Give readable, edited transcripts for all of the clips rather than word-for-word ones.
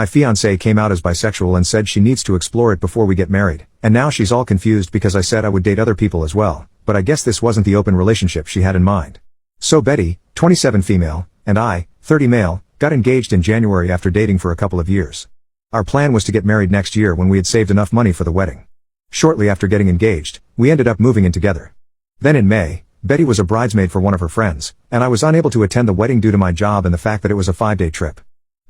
My fiancée came out as bisexual and said she needs to explore it before we get married, and now she's all confused because I said I would date other people as well, but I guess this wasn't the open relationship she had in mind. So Betty, 27 female, and I, 30 male, got engaged in January after dating for a couple of years. Our plan was to get married next year when we had saved enough money for the wedding. Shortly after getting engaged, we ended up moving in together. Then in May, Betty was a bridesmaid for one of her friends, and I was unable to attend the wedding due to my job and the fact that it was a 5-day trip.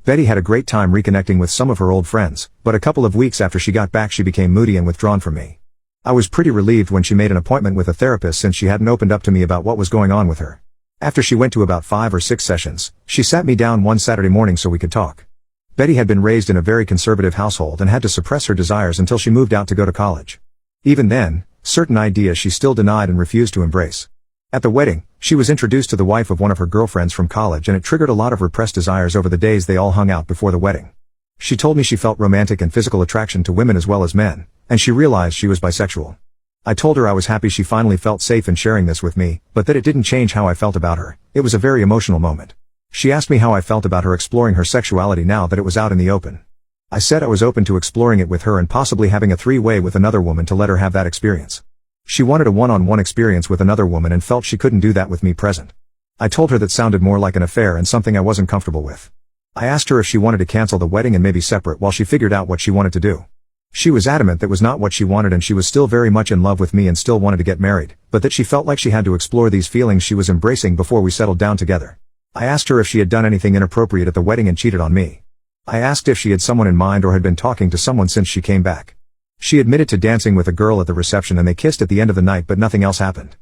Betty had a great time reconnecting with some of her old friends, but a couple of weeks after she got back she became moody and withdrawn from me. I was pretty relieved when she made an appointment with a therapist since she hadn't opened up to me about what was going on with her. After she went to about 5 or 6 sessions, she sat me down one Saturday morning so we could talk. Betty had been raised in a very conservative household and had to suppress her desires until she moved out to go to college. Even then, certain ideas she still denied and refused to embrace. At the wedding, she was introduced to the wife of one of her girlfriends from college and it triggered a lot of repressed desires over the days they all hung out before the wedding. She told me she felt romantic and physical attraction to women as well as men, and she realized she was bisexual. I told her I was happy she finally felt safe in sharing this with me, but that it didn't change how I felt about her. It was a very emotional moment. She asked me how I felt about her exploring her sexuality now that it was out in the open. I said I was open to exploring it with her and possibly having a 3-way with another woman to let her have that experience. She wanted a one-on-one experience with another woman and felt she couldn't do that with me present. I told her that sounded more like an affair and something I wasn't comfortable with. I asked her if she wanted to cancel the wedding and maybe separate while she figured out what she wanted to do. She was adamant that was not what she wanted and she was still very much in love with me and still wanted to get married, but that she felt like she had to explore these feelings she was embracing before we settled down together. I asked her if she had done anything inappropriate at the wedding and cheated on me. I asked if she had someone in mind or had been talking to someone since she came back. She admitted to dancing with a girl at the reception and they kissed at the end of the night but nothing else happened.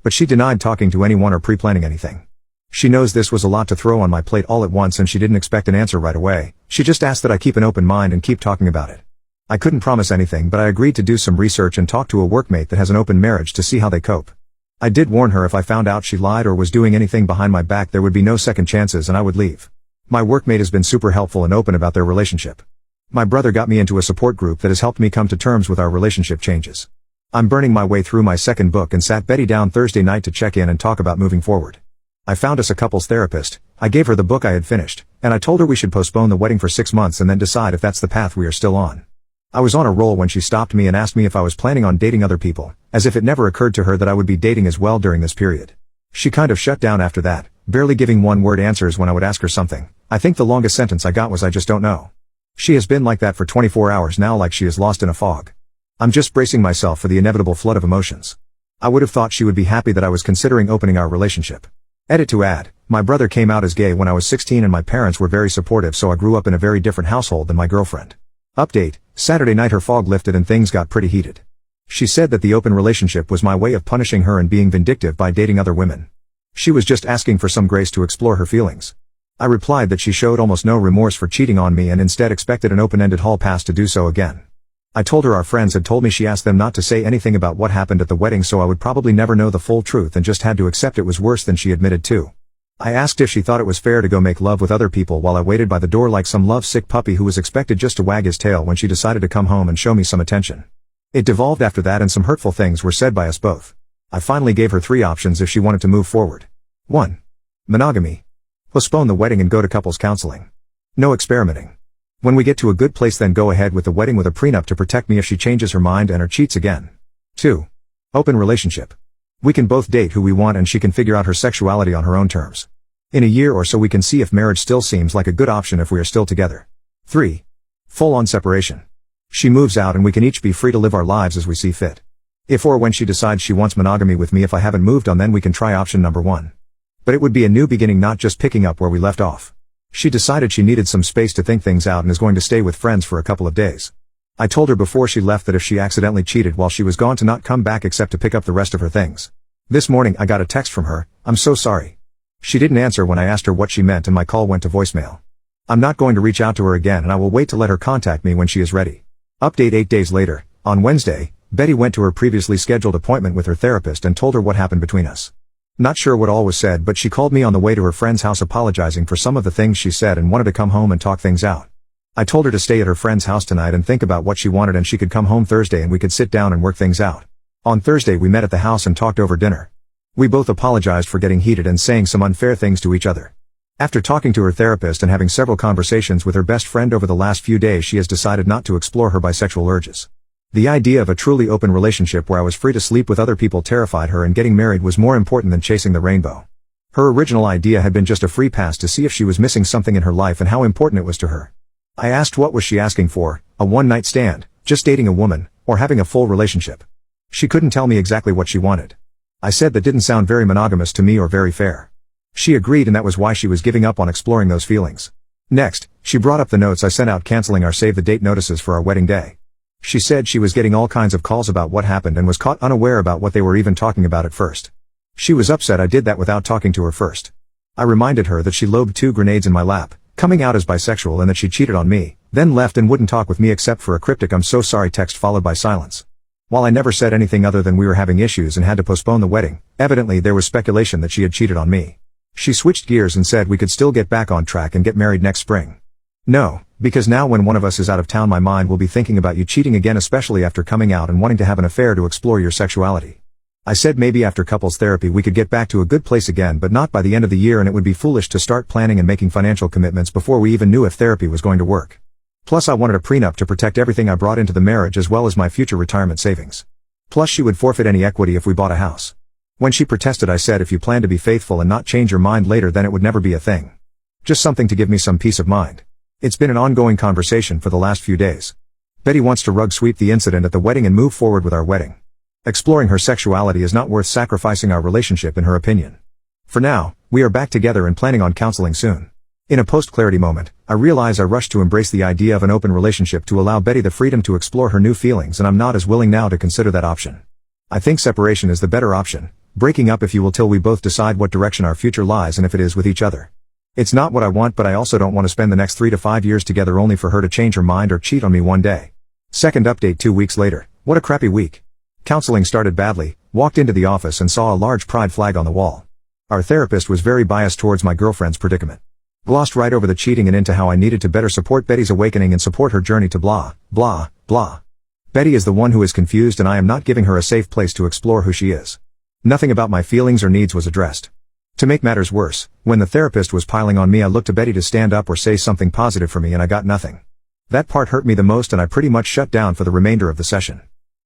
But she denied talking to anyone or pre-planning anything. She knows this was a lot to throw on my plate all at once and she didn't expect an answer right away. She just asked that I keep an open mind and keep talking about it. I couldn't promise anything but I agreed to do some research and talk to a workmate that has an open marriage to see how they cope. I did warn her if I found out she lied or was doing anything behind my back there would be no second chances and I would leave. My workmate has been super helpful and open about their relationship. My brother got me into a support group that has helped me come to terms with our relationship changes. I'm burning my way through my second book and sat Betty down Thursday night to check in and talk about moving forward. I found us a couples therapist, I gave her the book I had finished, and I told her we should postpone the wedding for 6 months and then decide if that's the path we are still on. I was on a roll when she stopped me and asked me if I was planning on dating other people, as if it never occurred to her that I would be dating as well during this period. She kind of shut down after that, barely giving one-word answers when I would ask her something. I think the longest sentence I got was I just don't know. She has been like that for 24 hours now, like she is lost in a fog. I'm just bracing myself for the inevitable flood of emotions. I would have thought she would be happy that I was considering opening our relationship. Edit to add, my brother came out as gay when I was 16 and my parents were very supportive, so I grew up in a very different household than my girlfriend. Update, Saturday night her fog lifted and things got pretty heated. She said that the open relationship was my way of punishing her and being vindictive by dating other women. She was just asking for some grace to explore her feelings. I replied that she showed almost no remorse for cheating on me and instead expected an open-ended hall pass to do so again. I told her our friends had told me she asked them not to say anything about what happened at the wedding, so I would probably never know the full truth and just had to accept it was worse than she admitted to. I asked if she thought it was fair to go make love with other people while I waited by the door like some love-sick puppy who was expected just to wag his tail when she decided to come home and show me some attention. It devolved after that and some hurtful things were said by us both. I finally gave her 3 options if she wanted to move forward. 1. Monogamy. Postpone the wedding and go to couples counseling. No experimenting. When we get to a good place then go ahead with the wedding with a prenup to protect me if she changes her mind and or cheats again. 2. Open relationship. We can both date who we want and she can figure out her sexuality on her own terms. In a year or so we can see if marriage still seems like a good option if we are still together. 3. Full-on separation. She moves out and we can each be free to live our lives as we see fit. If or when she decides she wants monogamy with me if I haven't moved on, then we can try option number 1. But it would be a new beginning, not just picking up where we left off. She decided she needed some space to think things out and is going to stay with friends for a couple of days. I told her before she left that if she accidentally cheated while she was gone to not come back except to pick up the rest of her things. This morning I got a text from her, "I'm so sorry." She didn't answer when I asked her what she meant and my call went to voicemail. I'm not going to reach out to her again and I will wait to let her contact me when she is ready. Update 8 days later, on Wednesday, Betty went to her previously scheduled appointment with her therapist and told her what happened between us. Not sure what all was said, but she called me on the way to her friend's house apologizing for some of the things she said and wanted to come home and talk things out. I told her to stay at her friend's house tonight and think about what she wanted and she could come home Thursday and we could sit down and work things out. On Thursday we met at the house and talked over dinner. We both apologized for getting heated and saying some unfair things to each other. After talking to her therapist and having several conversations with her best friend over the last few days, she has decided not to explore her bisexual urges. The idea of a truly open relationship where I was free to sleep with other people terrified her, and getting married was more important than chasing the rainbow. Her original idea had been just a free pass to see if she was missing something in her life and how important it was to her. I asked what was she asking for, a one-night stand, just dating a woman, or having a full relationship. She couldn't tell me exactly what she wanted. I said that didn't sound very monogamous to me or very fair. She agreed, and that was why she was giving up on exploring those feelings. Next, she brought up the notes I sent out canceling our save the date notices for our wedding day. She said she was getting all kinds of calls about what happened and was caught unaware about what they were even talking about at first. She was upset I did that without talking to her first. I reminded her that she lobbed 2 grenades in my lap, coming out as bisexual, and that she cheated on me, then left and wouldn't talk with me except for a cryptic "I'm so sorry" text followed by silence. While I never said anything other than we were having issues and had to postpone the wedding, evidently there was speculation that she had cheated on me. She switched gears and said we could still get back on track and get married next spring. No, because now when one of us is out of town my mind will be thinking about you cheating again, especially after coming out and wanting to have an affair to explore your sexuality. I said maybe after couples therapy we could get back to a good place again, but not by the end of the year, and it would be foolish to start planning and making financial commitments before we even knew if therapy was going to work. Plus I wanted a prenup to protect everything I brought into the marriage as well as my future retirement savings. Plus she would forfeit any equity if we bought a house. When she protested I said if you plan to be faithful and not change your mind later then it would never be a thing. Just something to give me some peace of mind. It's been an ongoing conversation for the last few days. Betty wants to rug sweep the incident at the wedding and move forward with our wedding. Exploring her sexuality is not worth sacrificing our relationship in her opinion. For now, we are back together and planning on counseling soon. In a post-clarity moment, I realize I rushed to embrace the idea of an open relationship to allow Betty the freedom to explore her new feelings, and I'm not as willing now to consider that option. I think separation is the better option, breaking up if you will, till we both decide what direction our future lies and if it is with each other. It's not what I want, but I also don't want to spend the next 3 to 5 years together only for her to change her mind or cheat on me one day. Second update 2 weeks later. What a crappy week. Counseling started badly, walked into the office and saw a large pride flag on the wall. Our therapist was very biased towards my girlfriend's predicament. Glossed right over the cheating and into how I needed to better support Betty's awakening and support her journey to blah, blah, blah. Betty is the one who is confused and I am not giving her a safe place to explore who she is. Nothing about my feelings or needs was addressed. To make matters worse, when the therapist was piling on me I looked to Betty to stand up or say something positive for me and I got nothing. That part hurt me the most and I pretty much shut down for the remainder of the session.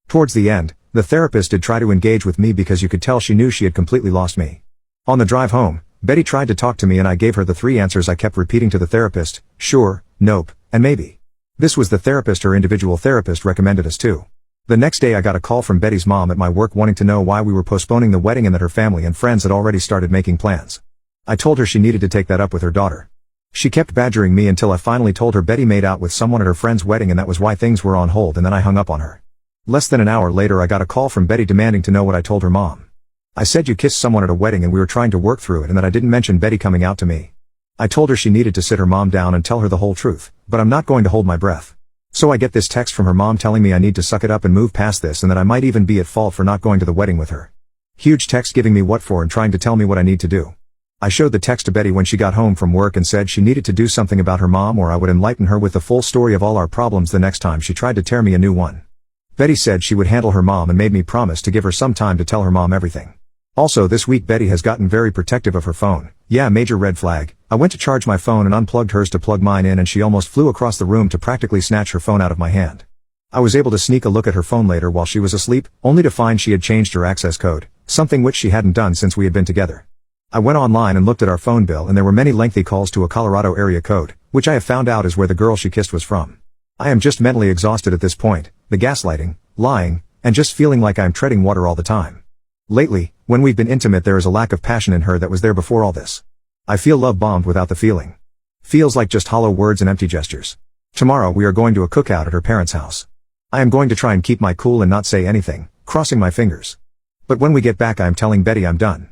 Towards the end, the therapist did try to engage with me because you could tell she knew she had completely lost me. On the drive home, Betty tried to talk to me and I gave her the 3 answers I kept repeating to the therapist: sure, nope, and maybe. This was the therapist her individual therapist recommended us to. The next day I got a call from Betty's mom at my work wanting to know why we were postponing the wedding and that her family and friends had already started making plans. I told her she needed to take that up with her daughter. She kept badgering me until I finally told her Betty made out with someone at her friend's wedding and that was why things were on hold, and then I hung up on her. Less than an hour later I got a call from Betty demanding to know what I told her mom. I said you kissed someone at a wedding and we were trying to work through it, and that I didn't mention Betty coming out to me. I told her she needed to sit her mom down and tell her the whole truth, but I'm not going to hold my breath. So I get this text from her mom telling me I need to suck it up and move past this and that I might even be at fault for not going to the wedding with her. Huge text giving me what for and trying to tell me what I need to do. I showed the text to Betty when she got home from work and said she needed to do something about her mom or I would enlighten her with the full story of all our problems the next time she tried to tear me a new one. Betty said she would handle her mom and made me promise to give her some time to tell her mom everything. Also this week Betty has gotten very protective of her phone. Yeah, major red flag. I went to charge my phone and unplugged hers to plug mine in and she almost flew across the room to practically snatch her phone out of my hand. I was able to sneak a look at her phone later while she was asleep, only to find she had changed her access code, something which she hadn't done since we had been together. I went online and looked at our phone bill and there were many lengthy calls to a Colorado area code, which I have found out is where the girl she kissed was from. I am just mentally exhausted at this point, the gaslighting, lying, and just feeling like I am treading water all the time. Lately, when we've been intimate there is a lack of passion in her that was there before all this. I feel love bombed without the feeling. Feels like just hollow words and empty gestures. Tomorrow we are going to a cookout at her parents' house. I am going to try and keep my cool and not say anything, crossing my fingers. But when we get back I am telling Betty I'm done.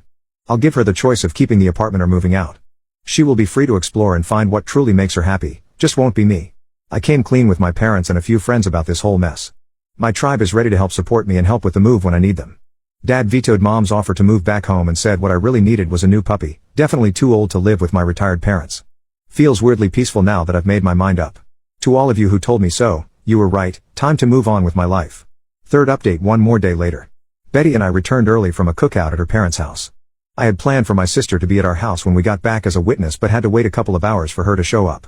I'll give her the choice of keeping the apartment or moving out. She will be free to explore and find what truly makes her happy, just won't be me. I came clean with my parents and a few friends about this whole mess. My tribe is ready to help support me and help with the move when I need them. Dad vetoed Mom's offer to move back home and said what I really needed was a new puppy, definitely too old to live with my retired parents. Feels weirdly peaceful now that I've made my mind up. To all of you who told me so, you were right, time to move on with my life. Third update 1 more day later. Betty and I returned early from a cookout at her parents' house. I had planned for my sister to be at our house when we got back as a witness but had to wait a couple of hours for her to show up.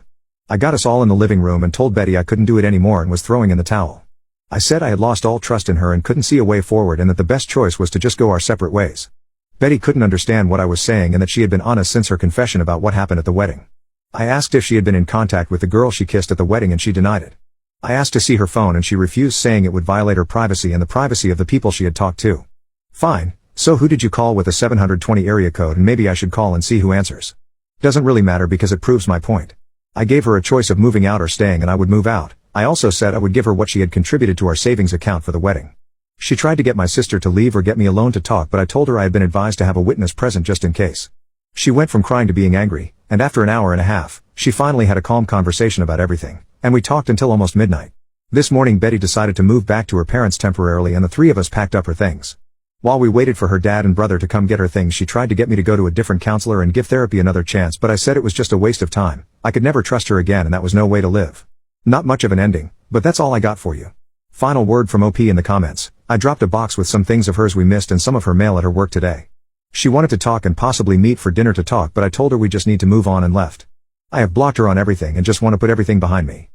I got us all in the living room and told Betty I couldn't do it anymore and was throwing in the towel. I said I had lost all trust in her and couldn't see a way forward and that the best choice was to just go our separate ways. Betty couldn't understand what I was saying and that she had been honest since her confession about what happened at the wedding. I asked if she had been in contact with the girl she kissed at the wedding and she denied it. I asked to see her phone and she refused, saying it would violate her privacy and the privacy of the people she had talked to. Fine, so who did you call with a 720 area code, and maybe I should call and see who answers. Doesn't really matter because it proves my point. I gave her a choice of moving out or staying and I would move out. I also said I would give her what she had contributed to our savings account for the wedding. She tried to get my sister to leave or get me alone to talk, but I told her I had been advised to have a witness present just in case. She went from crying to being angry, and after an hour and a half, she finally had a calm conversation about everything, and we talked until almost midnight. This morning Betty decided to move back to her parents temporarily and the three of us packed up her things. While we waited for her dad and brother to come get her things, she tried to get me to go to a different counselor and give therapy another chance, but I said it was just a waste of time. I could never trust her again and that was no way to live. Not much of an ending, but that's all I got for you. Final word from OP in the comments. I dropped a box with some things of hers we missed and some of her mail at her work today. She wanted to talk and possibly meet for dinner to talk, but I told her we just need to move on and left. I have blocked her on everything and just want to put everything behind me.